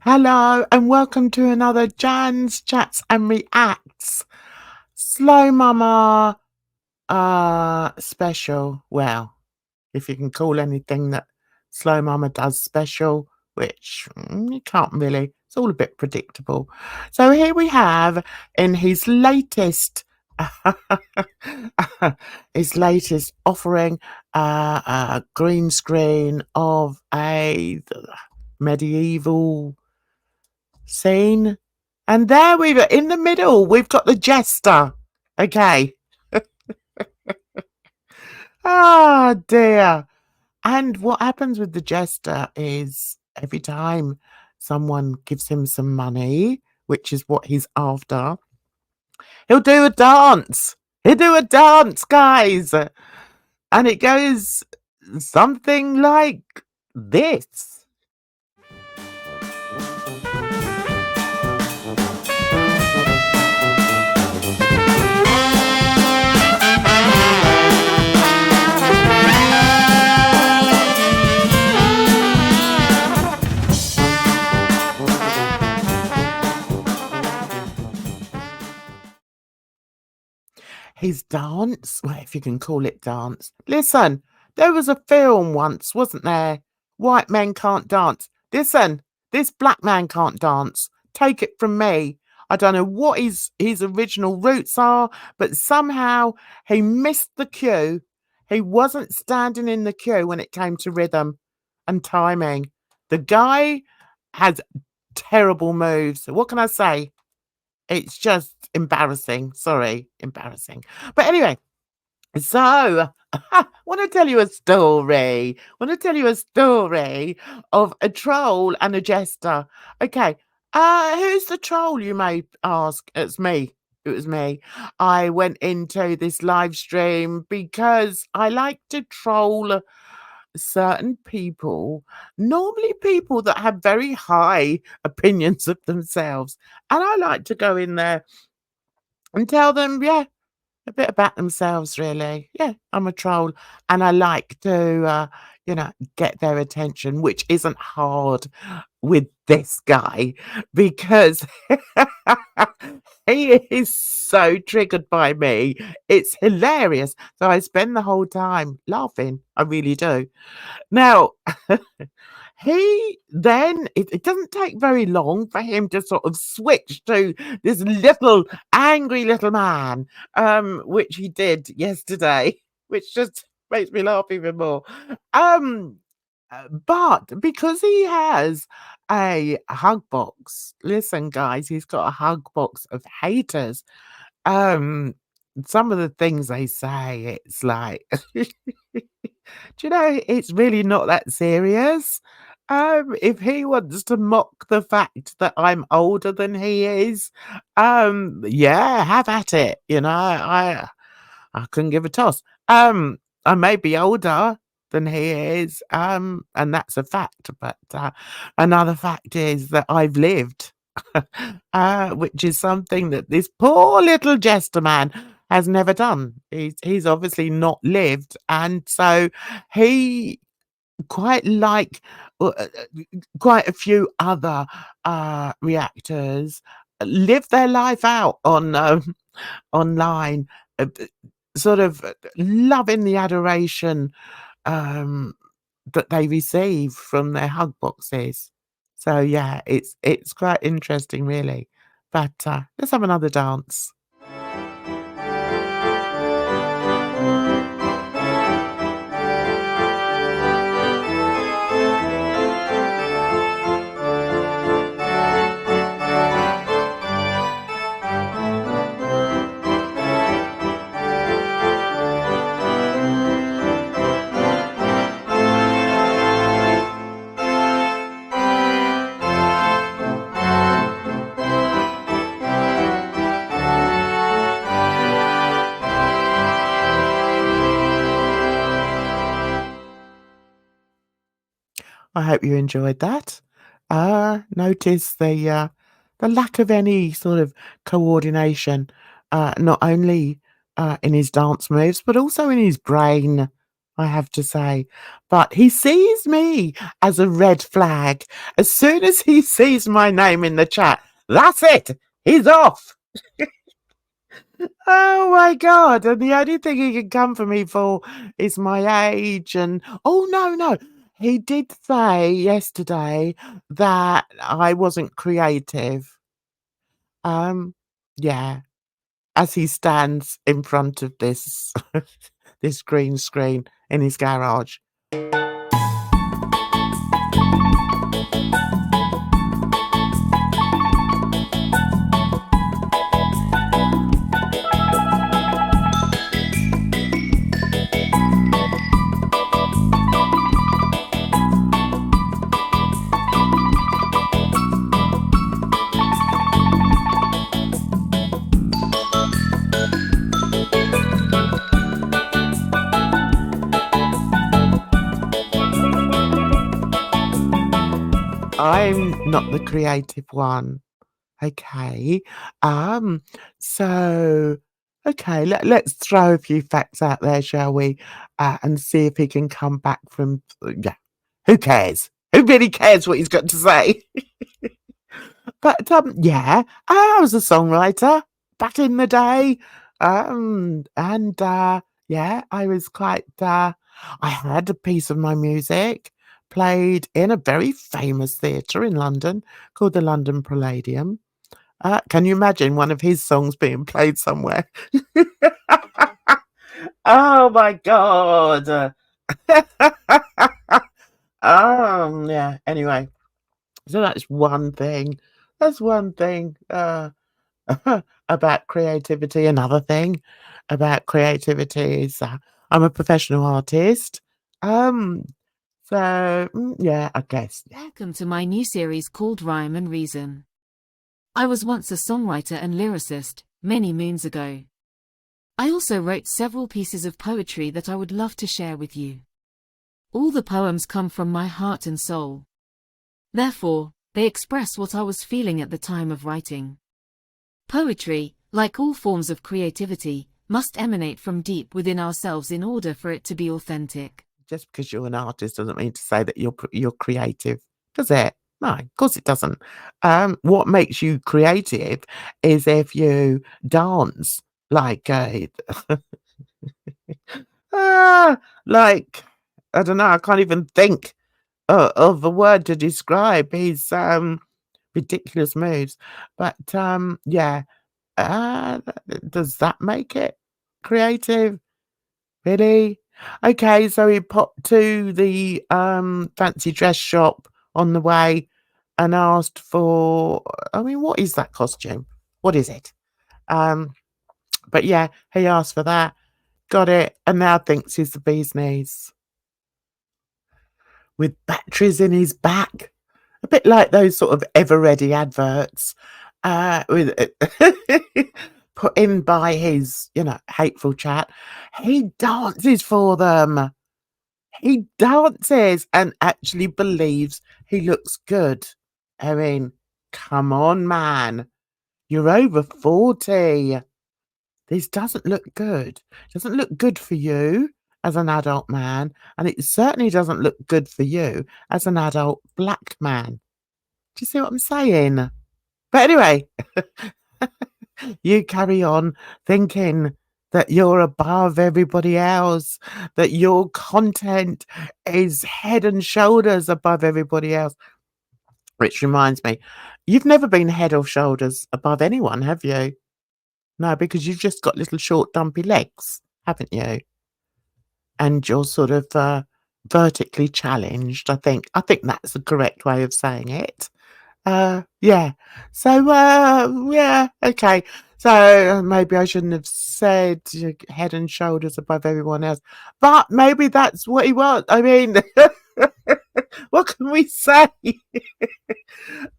Hello and welcome to another Jan's Chats and Reacts Slomama special. Well, if you can call anything that Slomama does special, which you can't really. It's all a bit predictable. So here we have in his latest offering a green screen of a medieval scene. And there we've in the middle, we've got the Jester. Okay. Ah, dear. And what happens with the Jester is every time someone gives him some money, which is what he's after, he'll do a dance. He'll do a dance, guys. And it goes something like this. His dance? Well, if you can call it dance. Listen, there was a film once, wasn't there? White men can't dance. Listen, this black man can't dance. Take it from me. I don't know what his original roots are, but somehow he missed the cue. He wasn't standing in the queue when it came to rhythm and timing. The guy has terrible moves. What can I say? It's just embarrassing. Sorry, embarrassing. But anyway, so I want to tell you a story. Of a troll and a jester. Okay, who's the troll, you may ask? It's me. It was me. I went into this live stream because I like to troll certain people, normally people that have very high opinions of themselves. And I like to go in there and tell them, yeah, a bit about themselves, really. Yeah, I'm a troll. And I like to, get their attention, which isn't hard with this guy because he is so triggered by me. It's hilarious. So I spend the whole time laughing. I really do. Now, it doesn't take very long for him to sort of switch to this little angry little man, which he did yesterday, which just makes me laugh even more. Um, but because he has a hug box, listen, guys, he's got a hug box of haters. Um, some of the things they say, it's like, do you know, it's really not that serious. If he wants to mock the fact that I'm older than he is, yeah, have at it. I couldn't give a toss. I may be older than he is, and that's a fact. But another fact is that I've lived, which is something that this poor little jester man has never done. He's obviously not lived, and so he quite like quite a few other reactors live their life out on online, sort of loving the adoration um, that they receive from their hug boxes. So yeah, it's quite interesting, really. But let's have another dance. I hope you enjoyed that. Notice the lack of any sort of coordination, not only in his dance moves, but also in his brain. I have to say. But he sees me as a red flag. As soon as he sees my name in the chat, that's it. He's off. Oh my God. And the only thing he can come for me for is my age. And oh, no. He did say yesterday that I wasn't creative. Yeah. As he stands in front of this this green screen in his garage. I'm not the creative one. Okay. So okay, let's throw a few facts out there, shall we? And see if he can come back from yeah. Who cares? Who really cares what he's got to say? But yeah, I was a songwriter back in the day. And yeah, I was quite I had a piece of my music played in a very famous theatre in London called the London Palladium. Can you imagine one of his songs being played somewhere? Oh my God. Yeah. Anyway, so that's one thing. That's one thing about creativity. Another thing about creativity is I'm a professional artist. Um, yeah, I guess. Welcome to my new series called Rhyme and Reason. I was once a songwriter and lyricist, many moons ago. I also wrote several pieces of poetry that I would love to share with you. All the poems come from my heart and soul. Therefore, they express what I was feeling at the time of writing. Poetry, like all forms of creativity, must emanate from deep within ourselves in order for it to be authentic. Just because you're an artist doesn't mean to say that you're creative, does it? No, of course it doesn't. What makes you creative is if you dance like a like I don't know. I can't even think of a word to describe his ridiculous moves. But yeah, does that make it creative? Really? Okay, so he popped to the fancy dress shop on the way and asked for I mean, what is that costume? What is it? But yeah, he asked for that, got it, and now thinks he's the bee's knees. With batteries in his back. A bit like those sort of ever ready adverts, with put in by his, hateful chat. He dances for them. He dances and actually believes he looks good. I mean, come on, man. You're over 40. This doesn't look good. Doesn't look good for you as an adult man, and it certainly doesn't look good for you as an adult black man. Do you see what I'm saying? But anyway, you carry on thinking that you're above everybody else, that your content is head and shoulders above everybody else. Which reminds me, you've never been head or shoulders above anyone, have you? No, because you've just got little short, dumpy legs, haven't you? And you're sort of vertically challenged. I think that's the correct way of saying it. Yeah. So, yeah, okay. So maybe I shouldn't have said head and shoulders above everyone else, but maybe that's what he was. I mean, what can we say?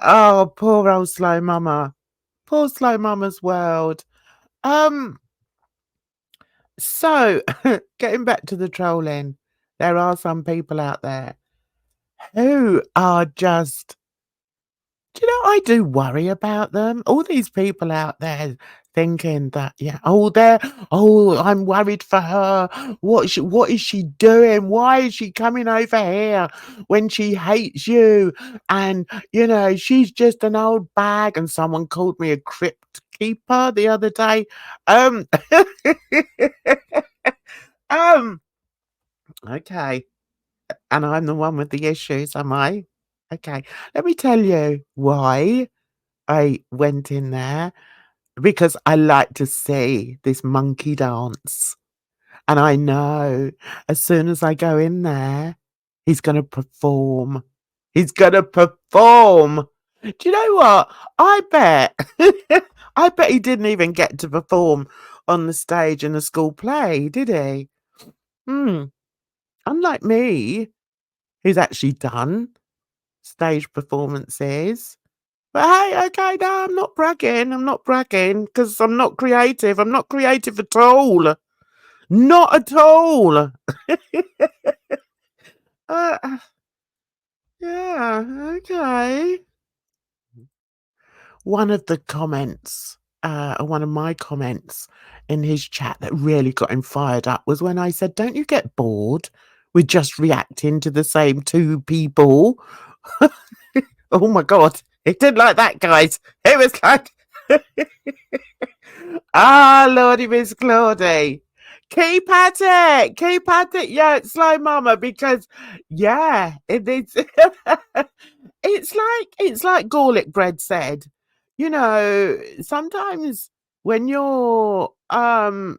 Oh, poor old Slomama. Poor Slomama's world. So getting back to the trolling, there are some people out there who are just, do you know, I do worry about them. All these people out there thinking that, I'm worried for her. What is she doing? Why is she coming over here when she hates you? And, she's just an old bag. And someone called me a crypt keeper the other day. Okay. And I'm the one with the issues, am I? Okay. Let me tell you why I went in there. Because I like to see this monkey dance. And I know as soon as I go in there, he's going to perform. He's going to perform. Do you know what? I bet. I bet he didn't even get to perform on the stage in a school play, did he? Unlike me, who's actually done stage performances. But hey, okay, no, I'm not bragging because I'm not creative. I'm not creative at all. Not at all. Yeah, okay. One of one of my comments in his chat that really got him fired up was when I said, don't you get bored with just reacting to the same two people? Oh my God. It did like that, guys. It was like, Lordy Miss Claudie. Keep at it. Yeah, Slomama, because it's it's like garlic bread said. Sometimes when you're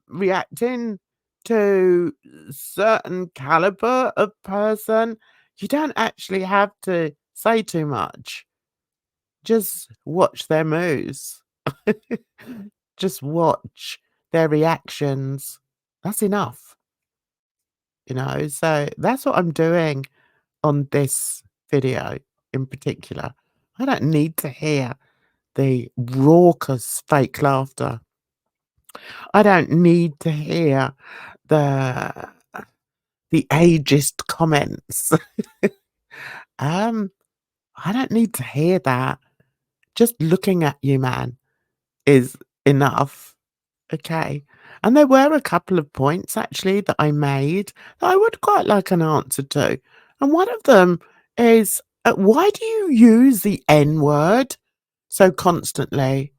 reacting to certain caliber of person, you don't actually have to say too much. Just watch their moves. Just watch their reactions. That's enough, So that's what I'm doing on this video in particular. I don't need to hear the raucous fake laughter. I don't need to hear the ageist comments. I don't need to hear that. Just looking at you, man, is enough. Okay. And there were a couple of points actually that I made that I would quite like an answer to. And one of them is, why do you use the N word so constantly?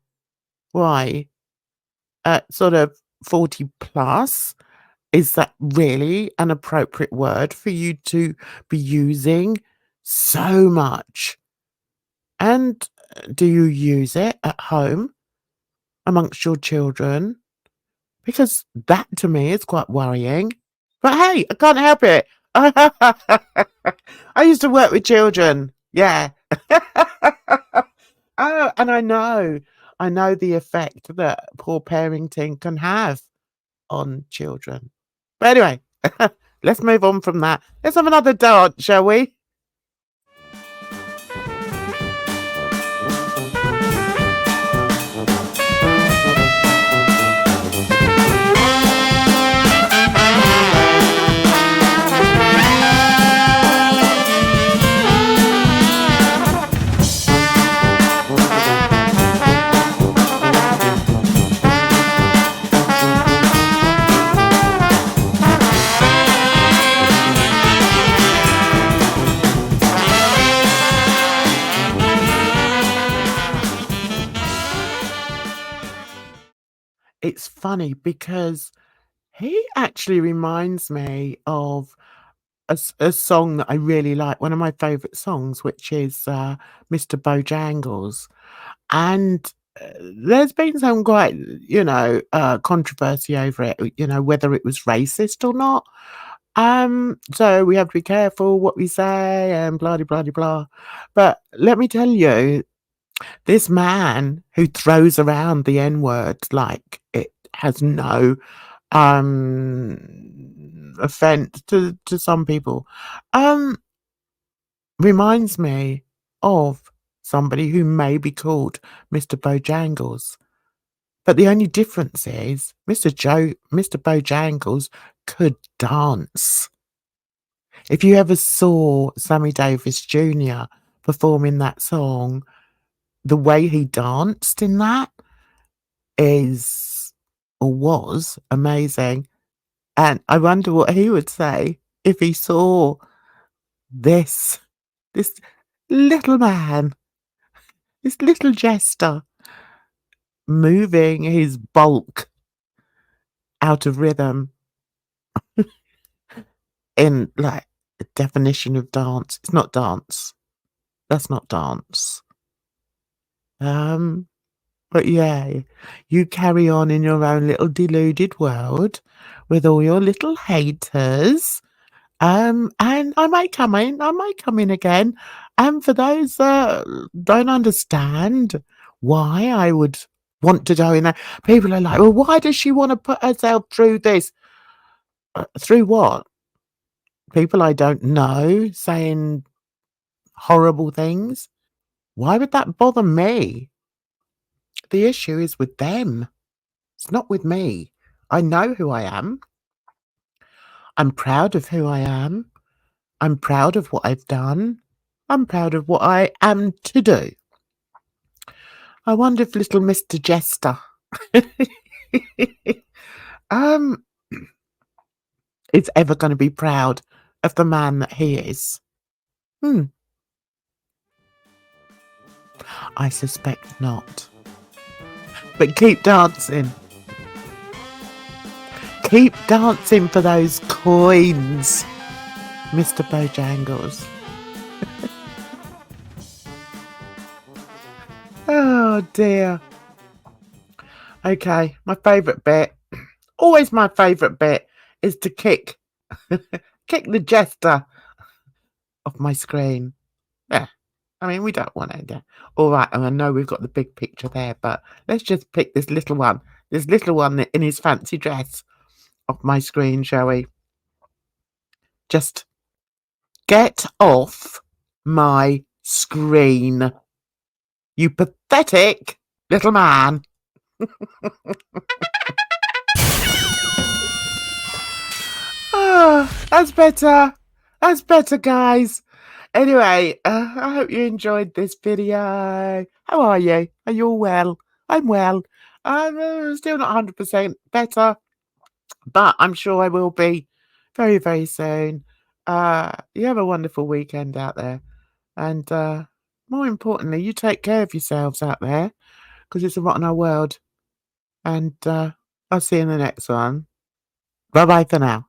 Why? At sort of 40 plus, is that really an appropriate word for you to be using so much? And do you use it at home amongst your children? Because that to me is quite worrying. But hey, I can't help it. I used to work with children. Yeah. And I know the effect that poor parenting can have on children. But anyway, let's move on from that. Let's have another dance, shall we? It's funny because he actually reminds me of a song that I really like, one of my favourite songs, which is Mr. Bojangles. And there's been some quite, controversy over it, whether it was racist or not. So we have to be careful what we say and blah, blah, blah, blah. But let me tell you, this man who throws around the N-word like it has no offense to some people, reminds me of somebody who may be called Mr. Bojangles. But the only difference is Mr. Bojangles could dance. If you ever saw Sammy Davis Jr. performing that song, the way he danced in that, is or was amazing. And I wonder what he would say if he saw this little man, this little Jester, moving his bulk out of rhythm in like the definition of dance. It's not dance. That's not dance. But yeah, you carry on in your own little deluded world with all your little haters. And I might come in again. And for those that don't understand why I would want to go in there, people are like, well, why does she want to put herself through this? Through what? People I don't know saying horrible things. Why would that bother me? The issue is with them. It's not with me. I know who I am. I'm proud of who I am. I'm proud of what I've done. I'm proud of what I am to do. I wonder if little Mr. Jester is ever going to be proud of the man that he is. I suspect not. But keep dancing. Keep dancing for those coins, Mr. Bojangles. Oh dear. Okay, my favourite bit, always my favourite bit, is to kick the Jester off my screen. Yeah, I mean, we don't want to. All right, and I know we've got the big picture there, but let's just pick this little one in his fancy dress off my screen, shall we? Just get off my screen, you pathetic little man. That's better. That's better, guys. Anyway, I hope you enjoyed this video. How are you? Are you all well? I'm well. I'm still not 100% better, but I'm sure I will be very, very soon. You have a wonderful weekend out there. And more importantly, you take care of yourselves out there, because it's a rotten old world. And I'll see you in the next one. Bye-bye for now.